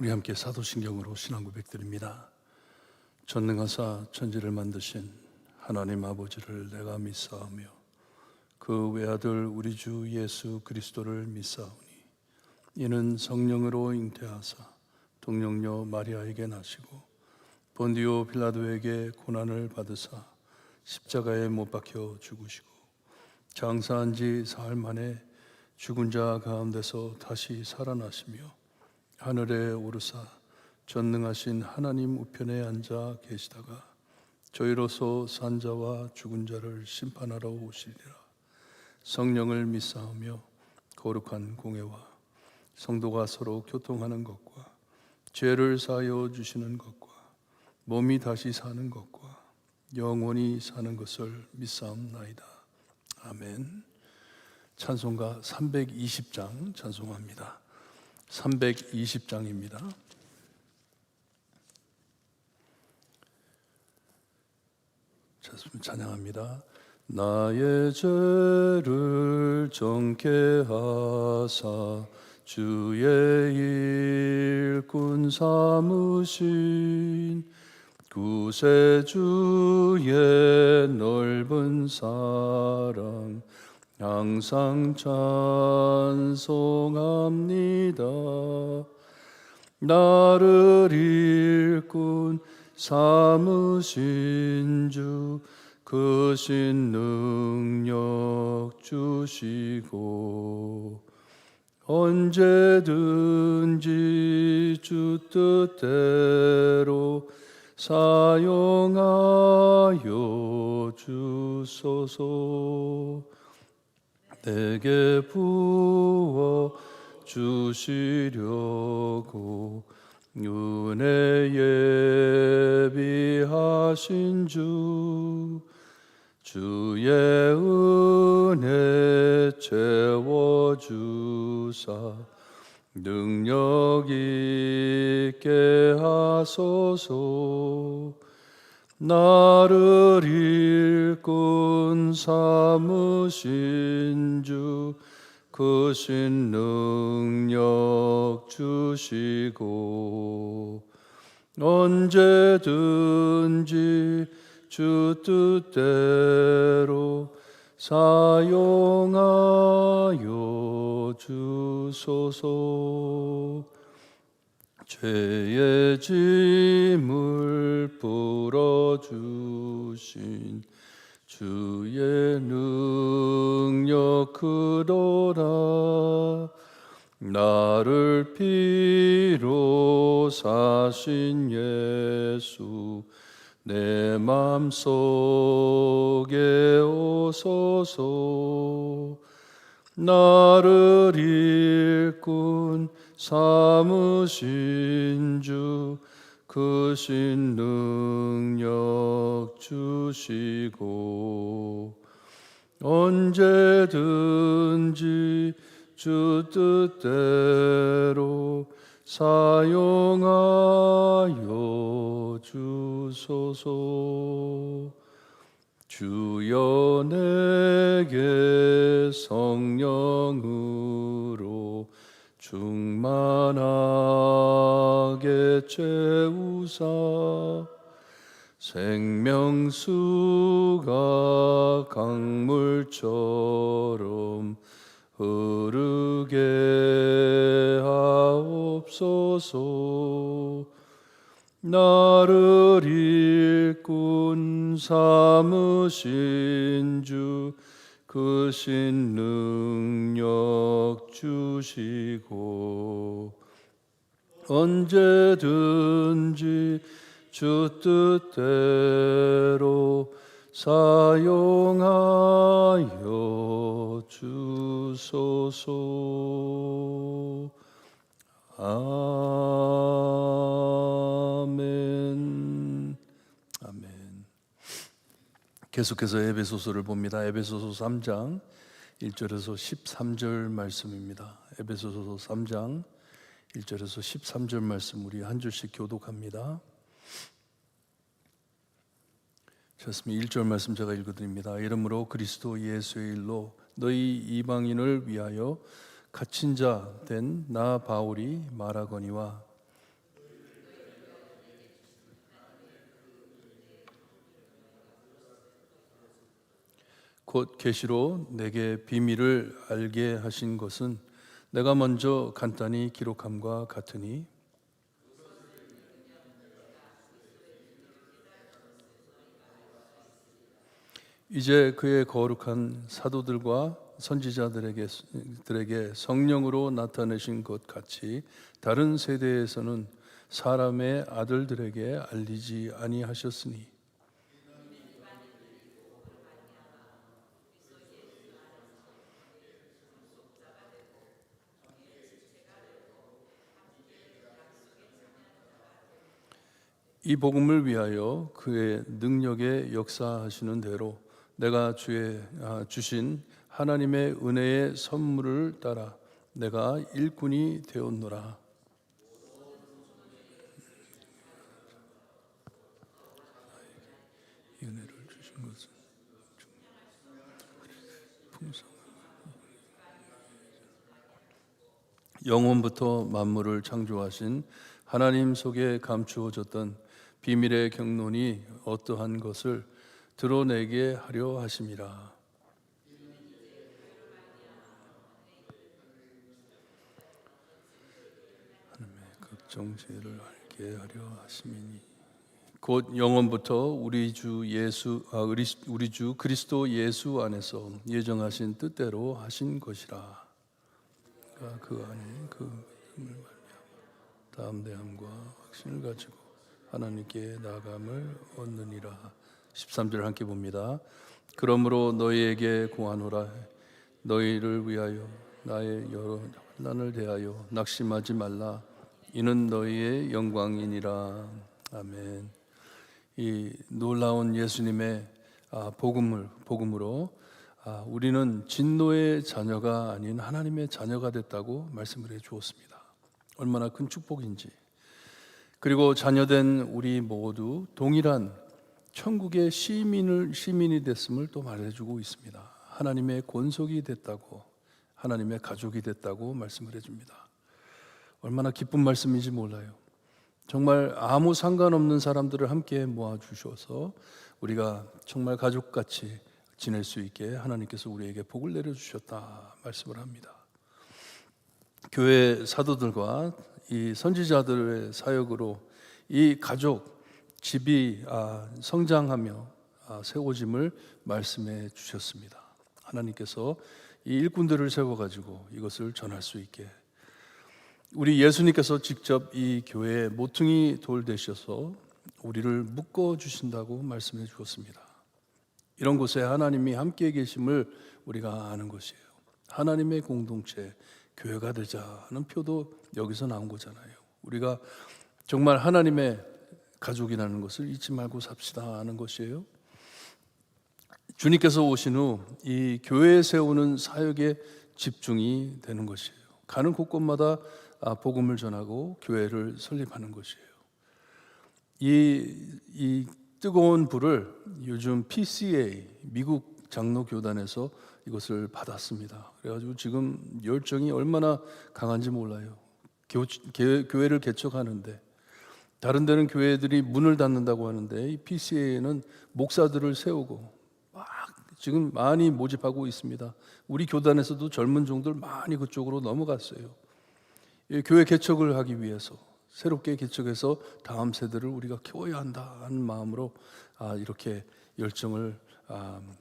우리 함께 사도신경으로 신앙 고백드립니다. 전능하사 천지를 만드신 하나님 아버지를 내가 믿사오며 그 외아들 우리 주 예수 그리스도를 믿사오니 이는 성령으로 잉태하사 동정녀 마리아에게 나시고 본디오 빌라도에게 고난을 받으사 십자가에 못 박혀 죽으시고 장사한 지 사흘 만에 죽은 자 가운데서 다시 살아나시며 하늘에 오르사 전능하신 하나님 우편에 앉아 계시다가 저희로서 산 자와 죽은 자를 심판하러 오시리라. 성령을 믿사오며 거룩한 공회와 성도가 서로 교통하는 것과 죄를 사하여 주시는 것과 몸이 다시 사는 것과 영원히 사는 것을 믿사옵나이다. 아멘. 찬송가 320장 찬송합니다. 320장입니다. 찬양합니다. 나의 죄를 정케 하사 주의 일꾼 삼으신 구세주의 넓은 사랑 항상 찬송합니다. 나를 일꾼 삼으신 주 크신 능력 주시고 언제든지 주 뜻대로 사용하여 주소서. 내게 부어 주시려고 은혜 예비하신 주의 은혜 채워주사 능력 있게 하소서. 나를 일꾼 삼으신 주 크신 능력 주시고 언제든지 주 뜻대로 사용하여 주소서. 죄의 짐을 풀어주신 주의 능력 크도다. 나를 피로 사신 예수 내 맘속에 오소서. 나를 일꾼 삼으신 주 크신 능력 주시고 언제든지 주 뜻대로 사용하여 주소서. 주여 내게 성령으로 충만하게 채우사 생명수가 강물처럼 흐르게 하옵소서. 나를 일꾼 삼으신 주 크신 능력 주시고 언제든지 주 뜻대로 사용하여 주소서. 아멘. 아멘. 계속해서 에베소서를 봅니다. 에베소서 3장 1절에서 13절 말씀입니다. 에베소서 3장 1절에서 13절 말씀 우리 한 줄씩 교독합니다. 좋습니다. 1절 말씀 제가 읽어드립니다. 이러므로 그리스도 예수의 일로 너희 이방인을 위하여 갇힌 자 된 나 바울이 말하거니와 곧 계시로 내게 비밀을 알게 하신 것은 내가 먼저 간단히 기록함과 같으니 이제 그의 거룩한 사도들과 선지자들에게 성령으로 나타내신 것 같이 다른 세대에서는 사람의 아들들에게 알리지 아니하셨으니 이 복음을 위하여 그의 능력에 역사하시는 대로 내가 주신 하나님의 은혜의 선물을 따라 내가 일꾼이 되었노라. 이 은혜를 주신 것은 영원부터 만물을 창조하신 하나님 속에 감추어졌던 비밀의 경론이 어떠한 것을 드러내게 하려 하심이라. 하나님의 극정 죄를 알게 하려 하심이니 곧 영원부터 우리 주 그리스도 예수 안에서 예정하신 뜻대로 하신 것이라. 그 안에 그 말미암아 담대함과 확신을 가지고 하나님께 나아감을 얻느니라. 13절 함께 봅니다. 그러므로 너희에게 구하노라. 너희를 위하여 나의 여러 환난을 대하여 낙심하지 말라. 이는 너희의 영광이니라. 아멘. 이 놀라운 예수님의 복음으로 우리는 진노의 자녀가 아닌 하나님의 자녀가 됐다고 말씀을 해 주었습니다. 얼마나 큰 축복인지. 그리고 자녀된 우리 모두 동일한 천국의 시민이 됐음을 또 말해주고 있습니다. 하나님의 권속이 됐다고, 하나님의 가족이 됐다고 말씀을 해줍니다. 얼마나 기쁜 말씀인지 몰라요. 정말 아무 상관없는 사람들을 함께 모아주셔서 우리가 정말 가족같이 지낼 수 있게 하나님께서 우리에게 복을 내려주셨다 말씀을 합니다. 교회 사도들과 이 선지자들의 사역으로 이 가족 집이 성장하며 세워짐을 말씀해 주셨습니다. 하나님께서 이 일꾼들을 세워가지고 이것을 전할 수 있게 우리 예수님께서 직접 이 교회의 모퉁이 돌 되셔서 우리를 묶어 주신다고 말씀해 주었습니다. 이런 곳에 하나님이 함께 계심을 우리가 아는 것이에요. 하나님의 공동체 교회가 되자는 표도 여기서 나온 거잖아요. 우리가 정말 하나님의 가족이라는 것을 잊지 말고 삽시다 하는 것이에요. 주님께서 오신 후 이 교회에 세우는 사역에 집중이 되는 것이에요. 가는 곳곳마다 복음을 전하고 교회를 설립하는 것이에요. 이 뜨거운 불을 요즘 PCA 미국 장로교단에서 이것을 받았습니다. 그래가지고 지금 열정이 얼마나 강한지 몰라요. 교회를 개척하는데 다른 데는 교회들이 문을 닫는다고 하는데 이 PCA는 목사들을 세우고 막 지금 많이 모집하고 있습니다. 우리 교단에서도 젊은 종들 많이 그쪽으로 넘어갔어요. 교회 개척을 하기 위해서 새롭게 개척해서 다음 세대를 우리가 키워야 한다는 마음으로 이렇게 열정을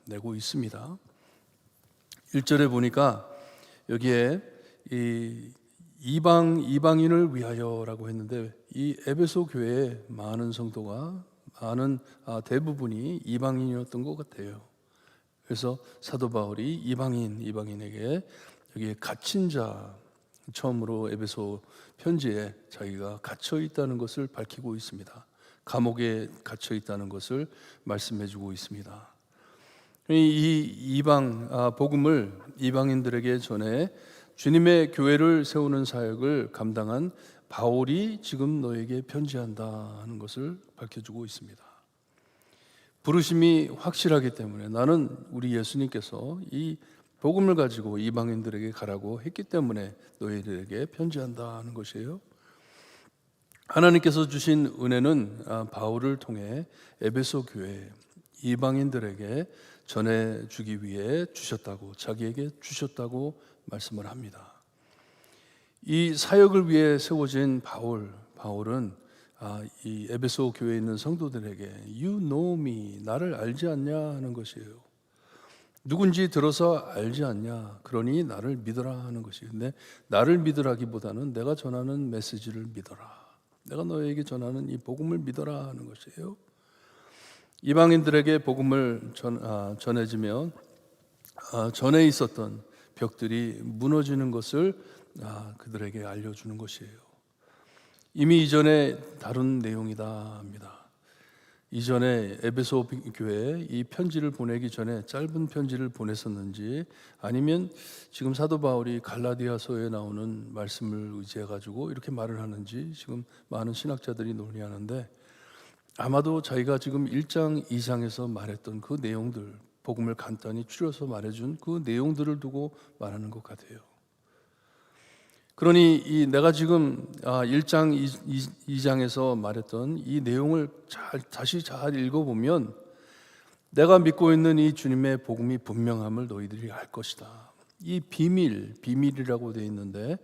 내고 있습니다. 1절에 보니까 여기에 이 이방인을 위하여라고 했는데 이 에베소 교회의 많은 성도가 대부분이 이방인이었던 것 같아요. 그래서 사도 바울이 이방인에게 여기에 갇힌 자 처음으로 에베소 편지에 자기가 갇혀 있다는 것을 밝히고 있습니다. 감옥에 갇혀 있다는 것을 말씀해주고 있습니다. 이 복음을 이방인들에게 전해 주님의 교회를 세우는 사역을 감당한 바울이 지금 너에게 편지한다는 것을 밝혀주고 있습니다. 부르심이 확실하기 때문에 나는 우리 예수님께서 이 복음을 가지고 이방인들에게 가라고 했기 때문에 너희들에게 편지한다는 것이에요. 하나님께서 주신 은혜는 바울을 통해 에베소 교회 이방인들에게 전해주기 위해 주셨다고, 자기에게 주셨다고 말씀을 합니다. 이 사역을 위해 세워진 바울은 이 에베소 교회에 있는 성도들에게 You know me, 나를 알지 않냐 하는 것이에요. 누군지 들어서 알지 않냐, 그러니 나를 믿어라 하는 것이에요. 근데 나를 믿으라기보다는 내가 전하는 메시지를 믿어라, 내가 너에게 전하는 이 복음을 믿어라 하는 것이에요. 이방인들에게 복음을 전해지면 전에 있었던 벽들이 무너지는 것을 그들에게 알려주는 것이에요. 이미 이전에 다룬 내용이다 합니다. 이전에 에베소 교회에 이 편지를 보내기 전에 짧은 편지를 보냈었는지, 아니면 지금 사도 바울이 갈라디아서에 나오는 말씀을 의지해 가지고 이렇게 말을 하는지 지금 많은 신학자들이 논의하는데, 아마도 자기가 지금 1장 2장에서 말했던 그 내용들, 복음을 간단히 추려서 말해준 그 내용들을 두고 말하는 것 같아요. 그러니 내가 지금 1장 2장에서 말했던 이 내용을 다시 잘 읽어보면 내가 믿고 있는 이 주님의 복음이 분명함을 너희들이 알 것이다. 이 비밀이라고 되어 있는데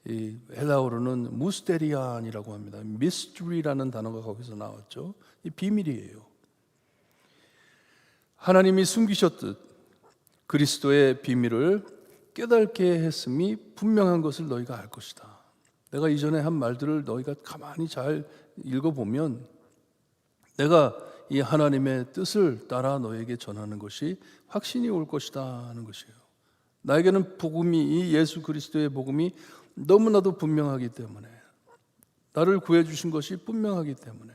이 헬라어로는 무스테리안이라고 합니다. 미스터리라는 단어가 거기서 나왔죠. 이 비밀이에요. 하나님이 숨기셨듯 그리스도의 비밀을 깨닫게 했음이 분명한 것을 너희가 알 것이다. 내가 이전에 한 말들을 너희가 가만히 잘 읽어보면 내가 이 하나님의 뜻을 따라 너에게 전하는 것이 확신이 올 것이다 하는 것이에요. 나에게는 복음이, 이 예수 그리스도의 복음이 너무나도 분명하기 때문에, 나를 구해주신 것이 분명하기 때문에,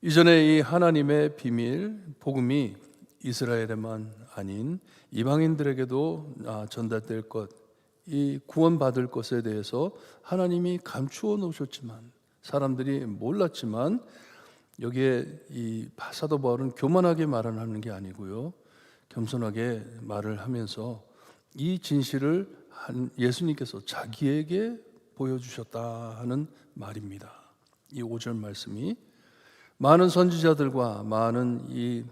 이전에 이 하나님의 비밀, 복음이 이스라엘에만 아닌 이방인들에게도 전달될 것, 이 구원받을 것에 대해서 하나님이 감추어 놓으셨지만, 사람들이 몰랐지만, 여기에 이 사도 바울은 교만하게 말을 하는 게 아니고요, 겸손하게 말을 하면서 이 진실을 예수님께서 자기에게 보여주셨다 하는 말입니다. 이 5절 말씀이 많은 선지자들과 많은 이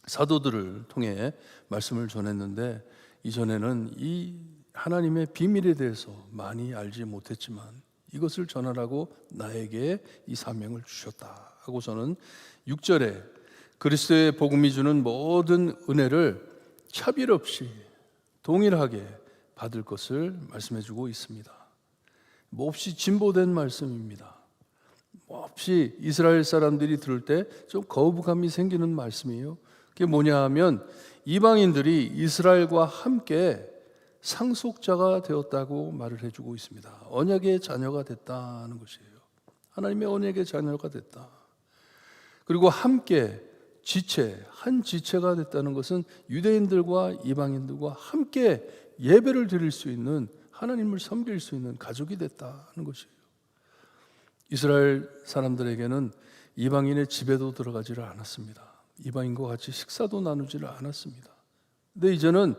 사도들을 통해 말씀을 전했는데, 이전에는 이 하나님의 비밀에 대해서 많이 알지 못했지만 이것을 전하라고 나에게 이 사명을 주셨다 하고서는 6절에 그리스도의 복음이 주는 모든 은혜를 차별 없이 동일하게 받을 것을 말씀해 주고 있습니다. 몹시 진보된 말씀입니다. 몹시 이스라엘 사람들이 들을 때 좀 거부감이 생기는 말씀이에요. 그게 뭐냐 하면 이방인들이 이스라엘과 함께 상속자가 되었다고 말을 해주고 있습니다. 언약의 자녀가 됐다는 것이에요. 하나님의 언약의 자녀가 됐다. 그리고 함께 한 지체가 됐다는 것은 유대인들과 이방인들과 함께 예배를 드릴 수 있는, 하나님을 섬길 수 있는 가족이 됐다는 것이에요. 이스라엘 사람들에게는 이방인의 집에도 들어가지를 않았습니다. 이방인과 같이 식사도 나누지를 않았습니다. 근데 이제는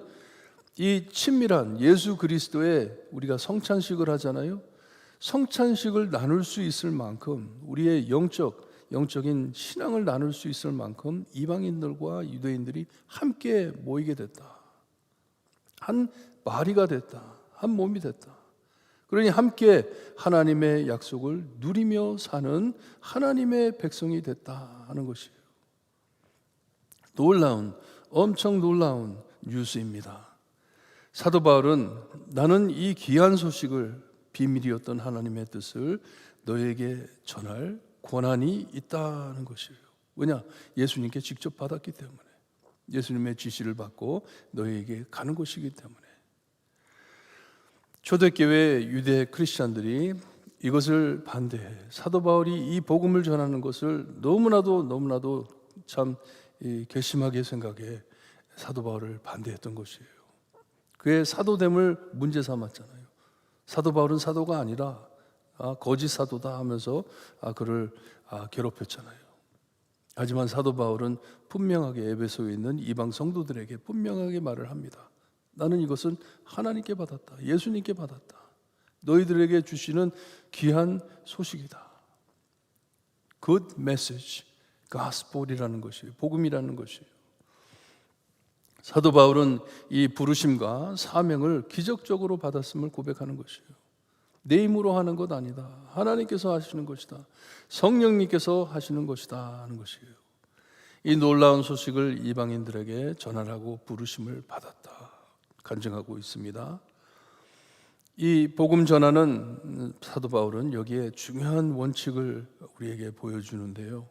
이 친밀한 예수 그리스도의, 우리가 성찬식을 하잖아요. 성찬식을 나눌 수 있을 만큼, 우리의 영적인 신앙을 나눌 수 있을 만큼 이방인들과 유대인들이 함께 모이게 됐다. 한 마리가 됐다. 한 몸이 됐다. 그러니 함께 하나님의 약속을 누리며 사는 하나님의 백성이 됐다 하는 것이에요. 엄청 놀라운 뉴스입니다. 사도 바울은 나는 이 귀한 소식을, 비밀이었던 하나님의 뜻을 너에게 전할 권한이 있다는 것이에요. 왜냐? 예수님께 직접 받았기 때문에, 예수님의 지시를 받고 너에게 가는 것이기 때문에. 초대교회 유대 크리스찬들이 이것을 반대해 사도 바울이 이 복음을 전하는 것을 너무나도 참 괘씸하게 생각해 사도 바울을 반대했던 것이에요. 그의 사도됨을 문제 삼았잖아요. 사도 바울은 사도가 아니라 거짓 사도다 하면서 그를 괴롭혔잖아요. 하지만 사도 바울은 분명하게 에베소에 있는 이방 성도들에게 분명하게 말을 합니다. 나는 이것은 하나님께 받았다. 예수님께 받았다. 너희들에게 주시는 귀한 소식이다. Good message, gospel이라는 것이에요. 복음이라는 것이에요. 사도 바울은 이 부르심과 사명을 기적적으로 받았음을 고백하는 것이에요. 내 힘으로 하는 것 아니다. 하나님께서 하시는 것이다. 성령님께서 하시는 것이다 하는 것이에요. 이 놀라운 소식을 이방인들에게 전하라고 부르심을 받았다 간증하고 있습니다. 이 복음 전하는 사도 바울은 여기에 중요한 원칙을 우리에게 보여주는데요.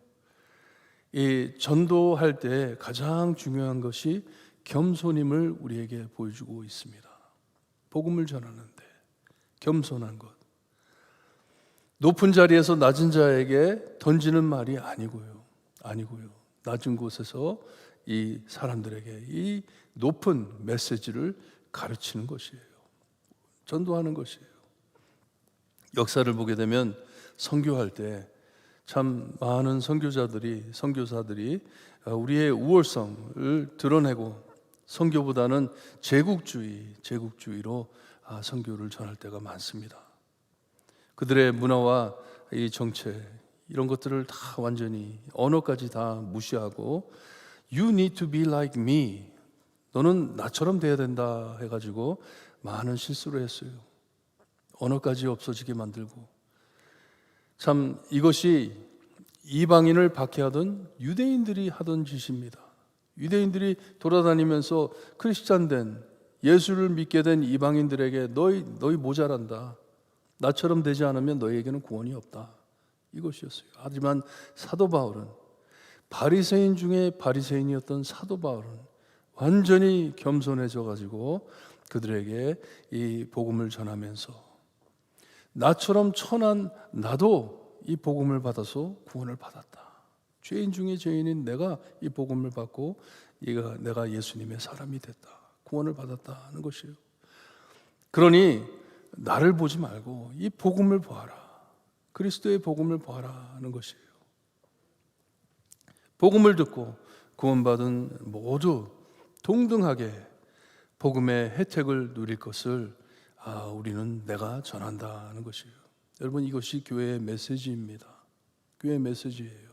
이 전도할 때 가장 중요한 것이 겸손임을 우리에게 보여주고 있습니다. 복음을 전하는데 겸손한 것. 높은 자리에서 낮은 자에게 던지는 말이 아니고요. 낮은 곳에서 이 사람들에게 이 높은 메시지를 가르치는 것이에요. 전도하는 것이에요. 역사를 보게 되면 선교할 때 참 많은 선교사들이 우리의 우월성을 드러내고 선교보다는 제국주의로 선교를 전할 때가 많습니다. 그들의 문화와 이 정책 이런 것들을 다 완전히 언어까지 다 무시하고 You need to be like me. 너는 나처럼 돼야 된다 해가지고 많은 실수를 했어요. 언어까지 없어지게 만들고 참 이것이 이방인을 박해하던 유대인들이 하던 짓입니다. 유대인들이 돌아다니면서 크리스찬된 예수를 믿게 된 이방인들에게 너희 모자란다. 나처럼 되지 않으면 너희에게는 구원이 없다. 이것이었어요. 하지만 사도 바울은 바리새인 중에 바리새인이었던 사도 바울은 완전히 겸손해져 가지고 그들에게 이 복음을 전하면서 나처럼 천한 나도 이 복음을 받아서 구원을 받았다. 죄인 중에 죄인인 내가 이 복음을 받고 내가 예수님의 사람이 됐다. 구원을 받았다 하는 것이에요. 그러니 나를 보지 말고 이 복음을 보아라. 그리스도의 복음을 보아라 하는 것이에요. 복음을 듣고 구원받은 모두 동등하게 복음의 혜택을 누릴 것을 우리는 내가 전한다 하는 것이에요. 여러분 이것이 교회의 메시지입니다. 교회의 메시지예요.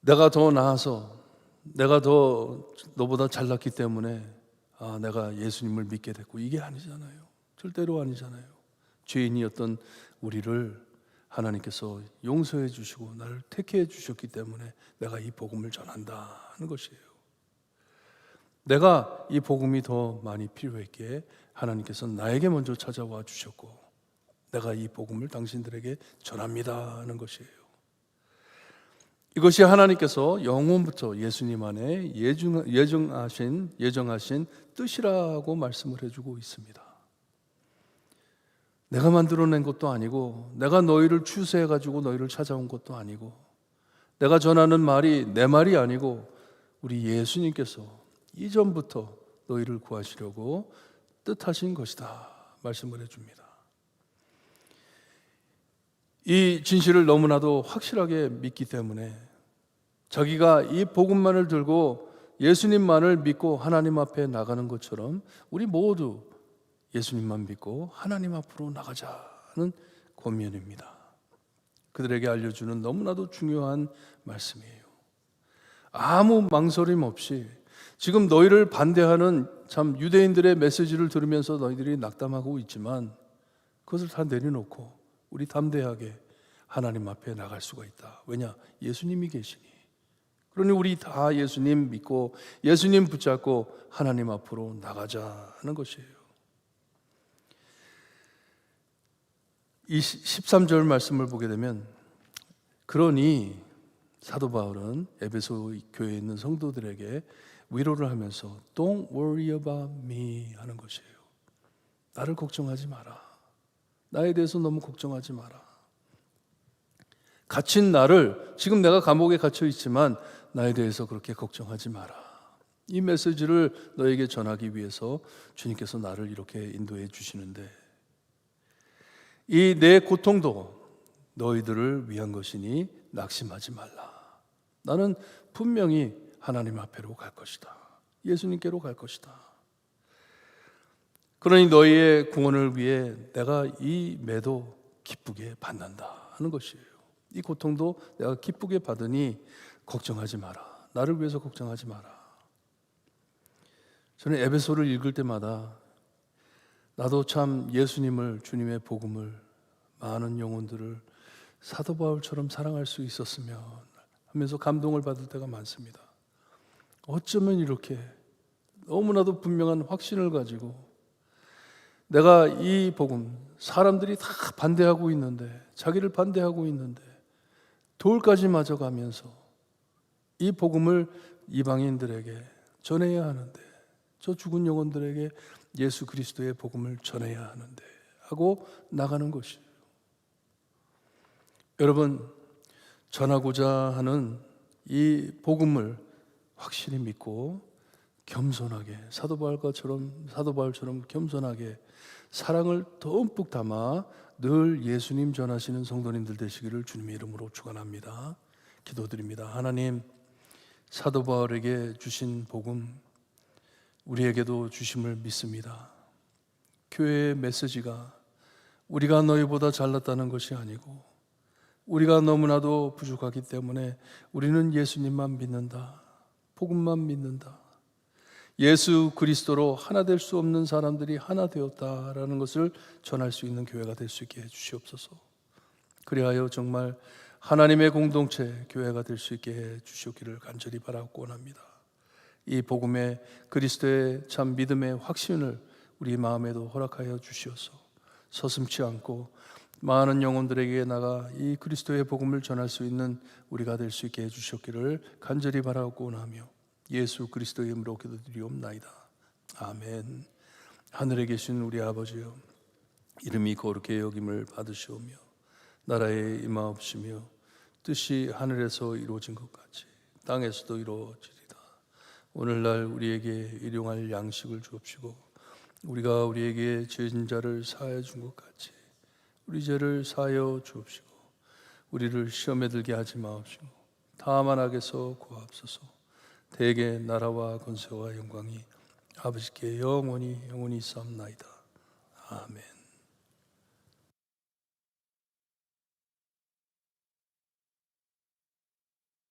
내가 더 나아서 내가 더 너보다 잘났기 때문에 내가 예수님을 믿게 됐고 이게 아니잖아요. 절대로 아니잖아요. 죄인이었던 우리를 하나님께서 용서해 주시고 나를 택해 주셨기 때문에 내가 이 복음을 전한다 하는 것이에요. 내가 이 복음이 더 많이 필요했기에 하나님께서 나에게 먼저 찾아와 주셨고 내가 이 복음을 당신들에게 전합니다 하는 것이에요. 이것이 하나님께서 영원부터 예수님 안에 예정하신 뜻이라고 말씀을 해주고 있습니다. 내가 만들어낸 것도 아니고 내가 너희를 추수해가지고 너희를 찾아온 것도 아니고 내가 전하는 말이 내 말이 아니고 우리 예수님께서 이전부터 너희를 구하시려고 뜻하신 것이다 말씀을 해줍니다. 이 진실을 너무나도 확실하게 믿기 때문에 자기가 이 복음만을 들고 예수님만을 믿고 하나님 앞에 나가는 것처럼 우리 모두 예수님만 믿고 하나님 앞으로 나가자는 권면입니다. 그들에게 알려주는 너무나도 중요한 말씀이에요. 아무 망설임 없이 지금 너희를 반대하는 참 유대인들의 메시지를 들으면서 너희들이 낙담하고 있지만 그것을 다 내려놓고 우리 담대하게 하나님 앞에 나갈 수가 있다. 왜냐? 예수님이 계시니. 그러니 우리 다 예수님 믿고 예수님 붙잡고 하나님 앞으로 나가자 하는 것이에요. 이 13절 말씀을 보게 되면 그러니 사도 바울은 에베소 교회에 있는 성도들에게 위로를 하면서 Don't worry about me 하는 것이에요. 나를 걱정하지 마라. 나에 대해서 너무 걱정하지 마라. 갇힌 나를 지금 내가 감옥에 갇혀 있지만 나에 대해서 그렇게 걱정하지 마라. 이 메시지를 너에게 전하기 위해서 주님께서 나를 이렇게 인도해 주시는데 이 내 고통도 너희들을 위한 것이니 낙심하지 말라. 나는 분명히 하나님 앞에로 갈 것이다. 예수님께로 갈 것이다. 그러니 너희의 구원을 위해 내가 이 매도 기쁘게 받는다 하는 것이에요. 이 고통도 내가 기쁘게 받으니 걱정하지 마라. 나를 위해서 걱정하지 마라. 저는 에베소를 읽을 때마다 나도 참 예수님을, 주님의 복음을, 많은 영혼들을 사도 바울처럼 사랑할 수 있었으면 하면서 감동을 받을 때가 많습니다. 어쩌면 이렇게 너무나도 분명한 확신을 가지고 내가 이 복음, 사람들이 다 반대하고 있는데, 자기를 반대하고 있는데 돌까지 맞아가면서 이 복음을 이방인들에게 전해야 하는데, 저 죽은 영혼들에게 예수 그리스도의 복음을 전해야 하는데 하고 나가는 것이에요. 여러분, 전하고자 하는 이 복음을 확실히 믿고 겸손하게, 사도 바울처럼 겸손하게 사랑을 듬뿍 담아 늘 예수님 전하시는 성도님들 되시기를 주님의 이름으로 축원합니다. 기도드립니다. 하나님, 사도 바울에게 주신 복음 우리에게도 주심을 믿습니다. 교회의 메시지가 우리가 너희보다 잘났다는 것이 아니고 우리가 너무나도 부족하기 때문에 우리는 예수님만 믿는다, 복음만 믿는다, 예수 그리스도로 하나 될 수 없는 사람들이 하나 되었다라는 것을 전할 수 있는 교회가 될 수 있게 해주시옵소서. 그리하여 정말 하나님의 공동체 교회가 될 수 있게 해주시기를 간절히 바라고 원합니다. 이 복음의 그리스도의 참 믿음의 확신을 우리 마음에도 허락하여 주시옵소서. 서슴지 않고 많은 영혼들에게 나가 이 그리스도의 복음을 전할 수 있는 우리가 될 수 있게 해주셨기를 간절히 바라고 원하며 예수 그리스도의 이름으로 기도드리옵나이다. 아멘. 하늘에 계신 우리 아버지여, 이름이 거룩히 여김을 받으시오며 나라에 임하옵시며 뜻이 하늘에서 이루어진 것 같이 땅에서도 이루어지리다. 오늘날 우리에게 일용할 양식을 주옵시고 우리가 우리에게 죄진 자를 사하여 준 것 같이 우리 죄를 사하여 주옵시고 우리를 시험에 들게 하지 마옵시고 다만 악에서 구하옵소서. 대개 나라와 권세와 영광이 아버지께 영원히 있사옵나이다. 아멘.